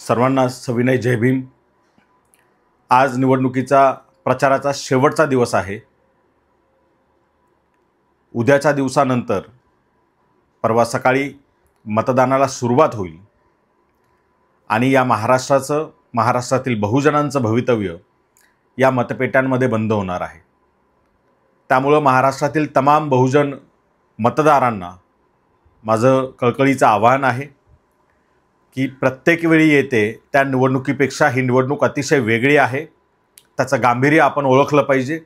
सर्वांना सविनय जय भीम। आज निवडणुकीचा प्रचाराचा शेवटचा दिवस आहे। उद्याच्या दिवसानंतर परवा सकाळी मतदानाला सुरुवात होईल आणि या महाराष्ट्रातील बहुजनांचं भवितव्य या मतपेट्यांमध्ये बंद होणार आहे। त्यामुळे महाराष्ट्रातील तमाम बहुजन मतदारांना माझं कळकळीचं आवाहन आहे की प्रत्येक वेळी येते त्या निवडणुकीपेक्षा ही निवडणूक अतिशय वेगळी आहे। त्याचं गांभीर्य आपण ओळखलं पाहिजे।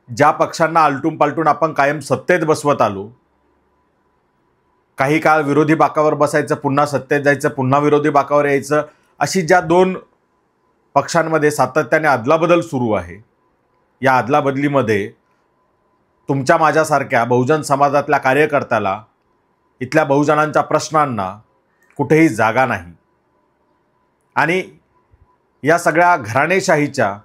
ज्या पक्षांना आलटून पालटून आपण कायम सत्तेत बसवत आलो, काही काळ विरोधी बाकावर बसायचं, पुन्हा सत्तेत जायचं, पुन्हा विरोधी बाकावर यायचं, अशी ज्या दोन पक्षांमध्ये सातत्याने अदलाबदल सुरू आहे, या अदलाबदलीमध्ये तुमच्या माझ्यासारख्या बहुजन समाजातल्या कार्यकर्त्याला, इथल्या बहुजनांच्या प्रश्नांना कुठेही जागा नाही। आणि या सगळ्या घराणेशाहीच्या,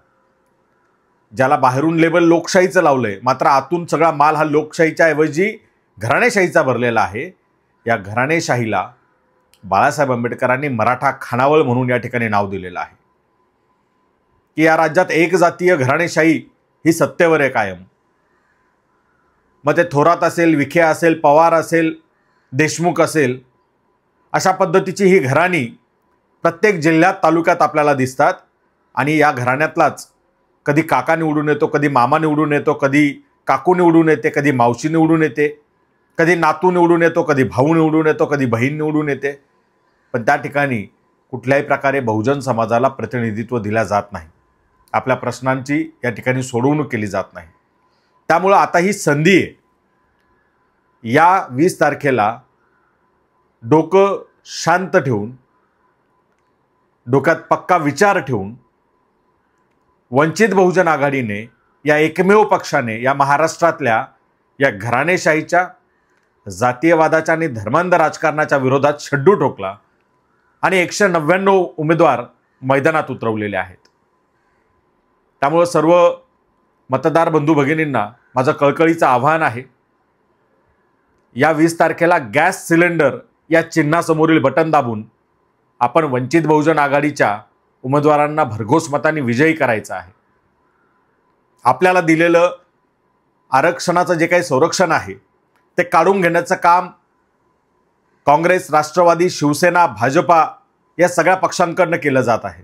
ज्याला बाहेरून लेबल लोकशाहीचं लावलंय, मात्र आतून सगळा माल हा लोकशाहीच्या ऐवजी घराणेशाहीचा भरलेला आहे। या घराणेशाहीला बाळासाहेब आंबेडकरांनी मराठा खानावळ म्हणून या ठिकाणी नाव दिलेलं आहे की या राज्यात एक जातीय घराणेशाही ही सत्तेवर आहे कायम। मग ते थोरात असेल, विखे असेल, पवार असेल, देशमुख असेल, अशा पद्धतीची ही घराणी प्रत्येक जिल्ह्यात तालुक्यात आपल्याला दिसतात। आणि या घराण्यातलाच कधी काका निवडून येतो, कधी मामा निवडून येतो, कधी काकू निवडून येते, कधी मावशी निवडून येते, कधी नातू निवडून येतो, कधी भाऊ निवडून येतो, कधी बहीण निवडून येते। पण त्या ठिकाणी कुठल्याही प्रकारे बहुजन समाजाला प्रतिनिधित्व दिले जात नाही। आपल्या प्रश्नांची या ठिकाणी सोडवणूक केली जात नाही। त्यामुळे आता ही संधी आहे, या 20 तारखेला डोकं शांत ठेवून, डोक्यात पक्का विचार ठेवून वंचित बहुजन आघाडीने, या एकमेव पक्षाने या महाराष्ट्रातल्या या घराणेशाहीच्या, जातीयवादाच्या आणि धर्मांध राजकारणाच्या विरोधात शड्डू ठोकला आणि 199 उमेदवार मैदानात उतरवलेले आहेत। त्यामुळे सर्व मतदार बंधू भगिनींना माझं कळकळीचं आवाहन आहे, या 20 तारखेला गॅस सिलेंडर या चिन्हासमोरील बटन दाबून आपण वंचित बहुजन आघाडीच्या उमेदवारांना भरघोस मतांनी विजयी करायचं आहे। आपल्याला दिलेलं आरक्षणाचं जे काही संरक्षण आहे ते काढून घेण्याचं काम काँग्रेस, राष्ट्रवादी, शिवसेना, भाजपा या सगळ्या पक्षांकडून केलं जात आहे।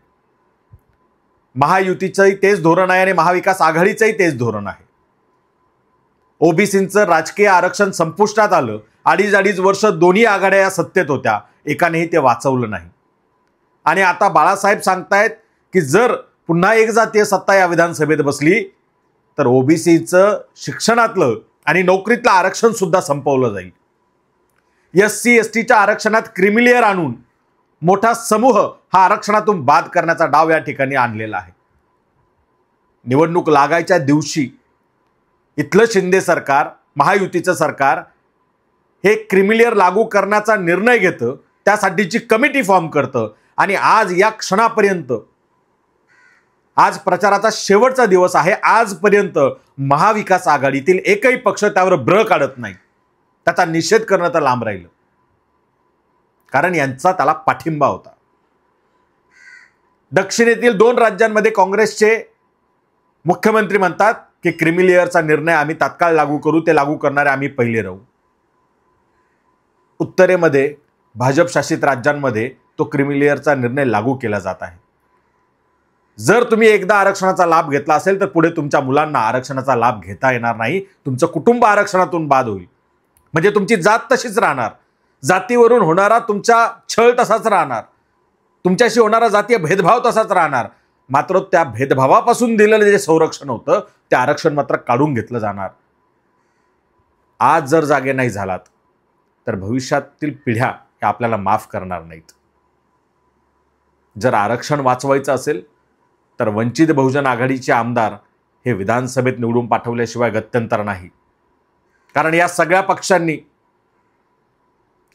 महायुतीचंही तेच धोरण आहे आणि महाविकास आघाडीचंही तेच धोरण आहे। ओबीसींचं राजकीय आरक्षण संपुष्टात आलं, अडीच वर्ष दोन्ही आघाड्या या सत्तेत होत्या, एकानेही ते वाचवलं नाही। आणि आता बाळासाहेब सांगतायत की जर पुन्हा एक जातीय सत्ता या विधानसभेत बसली तर ओबीसीचं शिक्षणातलं आणि नोकरीतलं आरक्षण सुद्धा संपवलं जाईल। SC STच्या आरक्षणात क्रिमिलेअर आणून मोठा समूह हा आरक्षणातून बाद करण्याचा डाव या ठिकाणी आणलेला आहे। निवडणूक लागायच्या दिवशी इथलं शिंदे सरकार, महायुतीचं सरकार हे क्रिमिलेअर लागू करण्याचा निर्णय घेतं, त्यासाठीची कमिटी फॉर्म करतं आणि आज या क्षणापर्यंत, आज प्रचाराचा शेवटचा दिवस आहे, आजपर्यंत महाविकास आघाडीतील एकही पक्ष त्यावर ब्र काढत नाही। त्याचा निषेध करणं तर लांब राहिलं, कारण यांचा त्याला पाठिंबा होता। दक्षिणेतील 2 राज्यांमध्ये काँग्रेसचे मुख्यमंत्री म्हणतात की क्रिमिलेअरचा निर्णय आम्ही तात्काळ लागू करू, ते लागू करणारे आम्ही पहिले राहू। उत्तरेमध्ये भाजप शासित राज्यांमध्ये तो क्रिमिलेअरचा निर्णय लागू केला जात आहे। जर तुम्ही एकदा आरक्षणाचा लाभ घेतला असेल तर पुढे तुमच्या मुलांना आरक्षणाचा लाभ घेता येणार नाही, तुमचं कुटुंब आरक्षणातून बाद होईल। म्हणजे तुमची जात तशीच राहणार, जातीवरून होणारा तुमचा छळ तसाच राहणार, तुमच्याशी होणारा जातीय भेदभाव तसाच राहणार, मात्र त्या भेदभावापासून दिलेलं जे संरक्षण होतं ते आरक्षण मात्र काढून घेतलं जाणार। आज जर जागे नाही झालात तर भविष्यातील पिढ्या त्या आपल्याला माफ करणार नाहीत। जर आरक्षण वाचवायचं असेल तर वंचित बहुजन आघाडीचे आमदार हे विधानसभेत निवडून पाठवल्याशिवाय गत्यंतर नाही। कारण या सगळ्या पक्षांनी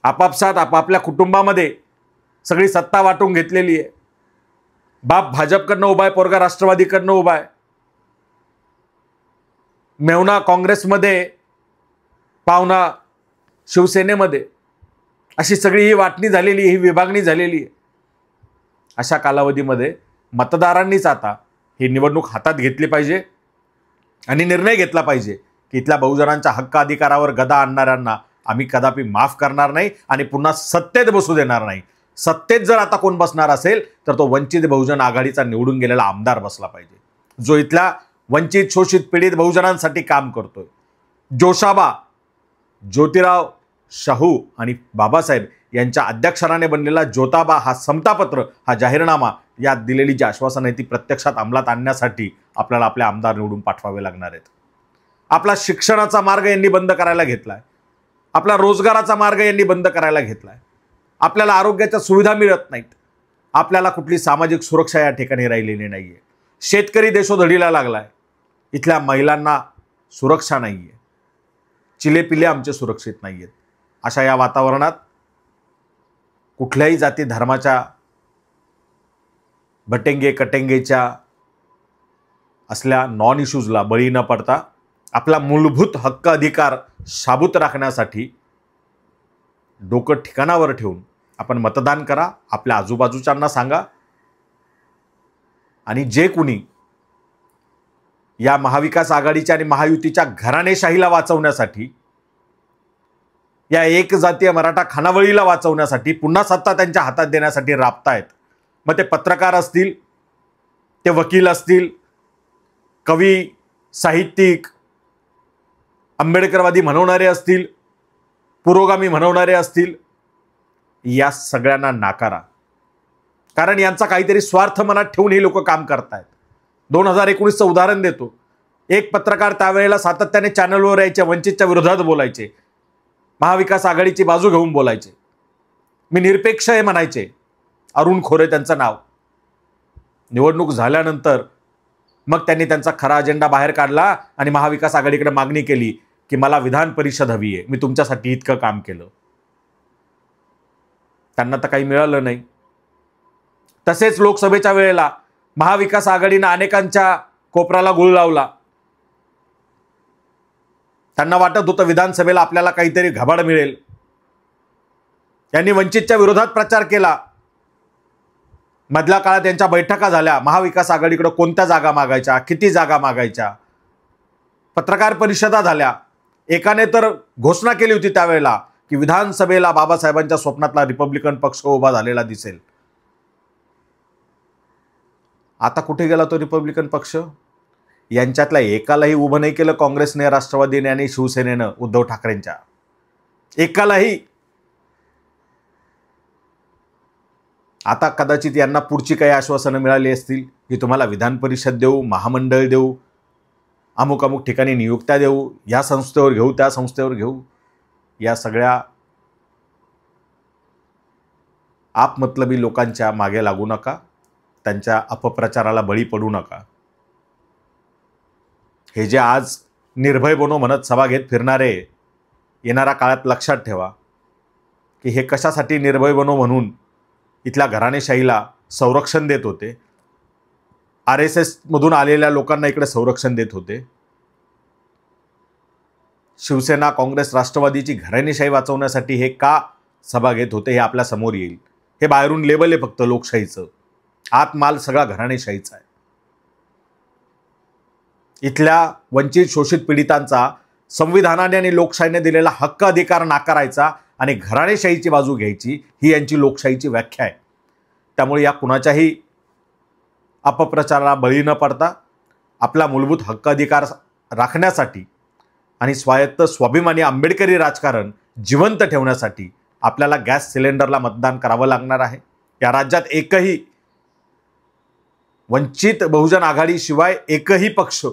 आपापसात आपापल्या कुटुंबामध्ये सगळी सत्ता वाटून घेतलेली आहे। बाप भाजपकडनं उभा आहे, पोरगा राष्ट्रवादीकडनं उभा आहे, मेहुणा काँग्रेसमध्ये, पाहुणा शिवसेनेमध्ये, अशी सगळी ही वाटणी झालेली, ही विभागणी झालेली आहे। अशा कालावधीमध्ये मतदारांनीच आता ही निवडणूक हातात घेतली पाहिजे आणि निर्णय घेतला पाहिजे की इथल्या बहुजनांच्या हक्क अधिकारावर गदा आणणाऱ्यांना आम्ही कदापि माफ करणार नाही आणि पुन्हा सत्तेत बसू देणार नाही. सत्तेत जर आता कोण बसणार असेल तर तो वंचित बहुजन आघाडीचा निवडून गेलेला आमदार बसला पाहिजे, जो इथल्या वंचित शोषित पीडित बहुजनांसाठी काम करतोय. जोशाबा, ज्योतिराव शाहू आणि बाबासाहेब यांच्या अध्यक्षराने बनलेला ज्योताबा हा समतापत्र, हा जाहीरनामा, यात दिलेली जी आश्वासन आहे ती प्रत्यक्षात अंमलात आणण्यासाठी आपल्याला आपले आमदार निवडून पाठवावे लागणार आहेत. आपला शिक्षणाचा मार्ग यांनी बंद करायला घेतलाय, आपला रोजगाराचा मार्ग यांनी बंद करायला घेतलाय, आपल्याला आरोग्याच्या सुविधा मिळत नाहीत, आपल्याला कुठली सामाजिक सुरक्षा या ठिकाणी राहिलेली नाहीये. शेतकरी देशोधडीला लागलाय, इथल्या महिलांना सुरक्षा नाहीये, चिलेपिले आमचे सुरक्षित नाहीयेत. अशा या वातावरणात कुठल्याही जाती धर्माच्या भटेंगे कटेंगेच्या असल्या नॉन इश्यूजला बळी न पडता आपला मूलभूत हक्क अधिकार शाबूत राखण्यासाठी डोकं ठिकाणावर ठेवून आपण मतदान करा, आपल्या आजूबाजूच्यांना सांगा आणि जे कुणी या महाविकास आघाडीच्या आणि महायुतीच्या घराणेशाहीला वाचवण्यासाठी, या एक जातीय मराठा खानावळीला वाचवण्यासाठी, पुन्हा सत्ता त्यांच्या हातात देण्यासाठी राबतायत, मग ते पत्रकार असतील, ते वकील असतील, कवी, साहित्यिक, आंबेडकरवादी म्हणवणारे असतील, पुरोगामी म्हणवणारे असतील, या सगळ्यांना नाकारा. कारण यांचा काहीतरी स्वार्थ मनात ठेवून हे लोक काम करतायत. 2019चं उदाहरण देतो. एक पत्रकार त्यावेळेला सातत्याने चॅनलवर यायचे, वंचितच्या विरोधात बोलायचे, महाविकास आघाडीची बाजू घेऊन बोलायचे, मी निरपेक्ष आहे म्हणायचे. अरुण खोरे त्यांचं नाव. निवडणूक झाल्यानंतर मग त्यांनी त्यांचा खरा अजेंडा बाहेर काढला आणि महाविकास आघाडीकडे मागणी केली की मला विधान परिषद हवी आहे, मी तुमच्यासाठी इतकं काम केलं. त्यांना तर काही मिळालं नाही. तसेच लोकसभेच्या वेळेला महाविकास आघाडीनं अनेकांच्या कोपराला गुळ लावला. त्यांना वाटत होतं विधानसभेला आपल्याला काहीतरी घबाड मिळेल. यांनी वंचितच्या विरोधात प्रचार केला. मधल्या काळात यांच्या बैठका झाल्या, महाविकास आघाडीकडे कोणत्या जागा मागायच्या, किती जागा मागायच्या, पत्रकार परिषदा झाल्या. एकाने तर घोषणा केली होती त्यावेळेला की विधानसभेला बाबासाहेबांच्या स्वप्नातला रिपब्लिकन पक्ष उभा झालेला दिसेल. आता कुठे गेला तो रिपब्लिकन पक्ष? यांच्यातल्या एकालाही उभं नाही केलं काँग्रेसने, राष्ट्रवादीने आणि शिवसेनेनं उद्धव ठाकरेंच्या. एकालाही. आता कदाचित यांना पुढची काही आश्वासनं मिळाली असतील की तुम्हाला विधान परिषद देऊ, महामंडळ देऊ, अमुक अमुक ठिकाणी नियुक्त्या देऊ, या संस्थेवर घेऊ, त्या संस्थेवर घेऊ. या सगळ्या आपमतलबी लोकांच्या मागे लागू नका, त्यांच्या अपप्रचाराला बळी पडू नका. हे जे आज निर्भय बनो म्हणत सभा घेत फिरणारे, येणाऱ्या काळात लक्षात ठेवा की हे कशासाठी निर्भय बनो म्हणून इथल्या घराणेशाहीला संरक्षण देत होते. RSS मधून आलेल्या लोकांना इकडे संरक्षण देत होते. शिवसेना, काँग्रेस, राष्ट्रवादीची घराणेशाही वाचवण्यासाठी हे का सभा घेत होते हे आपल्या समोर येईल. हे बाहेरून लेबल आहे फक्त लोकशाहीचं, आत माल सगळा घराणेशाहीचा आहे. इथल्या वंचित शोषित पीडितांचा संविधानाने आणि लोकशाहीने दिलेला हक्क अधिकार नाकारायचा आणि घराणेशाहीची बाजू घ्यायची, ही यांची लोकशाहीची व्याख्या आहे. त्यामुळे या कुणाच्याही अपप्रचाराला बळी न पडता आपला मूलभूत हक्क अधिकार राखण्यासाठी आणि स्वायत्त स्वाभिमानी आंबेडकरी राजकारण जिवंत ठेवण्यासाठी आपल्याला गॅस सिलेंडरला मतदान करावं लागणार आहे. या राज्यात एकही वंचित बहुजन आघाडीशिवाय एकही पक्ष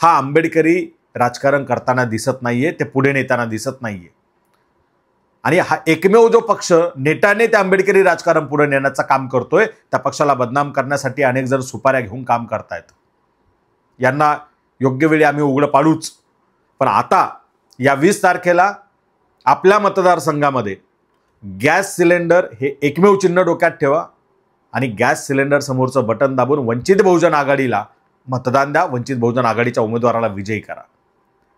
हा आंबेडकरी राजकारण करताना दिसत नाहीये, ते पुढे नेताना दिसत नाहीये. आणि हा एकमेव जो पक्ष नेटाने ते आंबेडकरी राजकारण पुढे नेण्याचं काम करतोय, त्या पक्षाला बदनाम करण्यासाठी अनेक जण सुपाऱ्या घेऊन काम करतायत. यांना योग्य वेळी आम्ही उघडं पाडूच. पण आता या 20 तारखेला आपल्या मतदारसंघामध्ये गॅस सिलेंडर हे एकमेव चिन्ह डोक्यात ठेवा आणि गॅस सिलेंडर समोरचं बटन दाबून वंचित बहुजन आघाडीला मतदान द्या. वंचित बहुजन आघाडीच्या उमेदवाराला विजयी करा.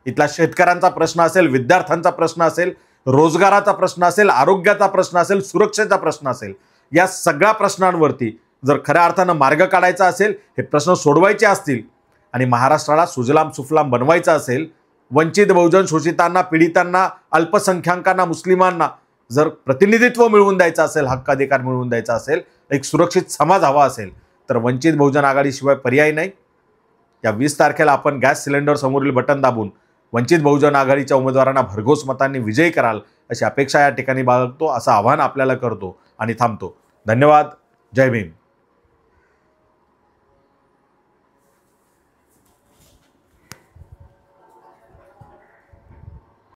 इथला शेतकऱ्यांचा प्रश्न असेल, विद्यार्थ्यांचा प्रश्न असेल, रोजगाराचा प्रश्न असेल, आरोग्याचा प्रश्न असेल, सुरक्षेचा प्रश्न असेल, या सगळ्या प्रश्नांवरती जर खऱ्या अर्थानं मार्ग काढायचा असेल, हे प्रश्न सोडवायचे असतील आणि महाराष्ट्राला सुजलाम सुफलाम बनवायचं असेल, वंचित बहुजन शोषितांना, पीडितांना, अल्पसंख्याकांना, मुस्लिमांना जर प्रतिनिधित्व मिळवून द्यायचं असेल, हक्काधिकार मिळवून द्यायचा असेल, एक सुरक्षित समाज हवा असेल, तर वंचित बहुजन आघाडीशिवाय पर्याय नाही. या 20 तारखेला आपण गॅस सिलेंडर समोरील बटन दाबून वंचित बहुजन आघाडीच्या उमेदवारांना भरघोस मतांनी विजयी कराल अशी अपेक्षा या ठिकाणी बाळगतो, असं आवाहन आपल्याला करतो आणि थांबतो. धन्यवाद. जय भीम.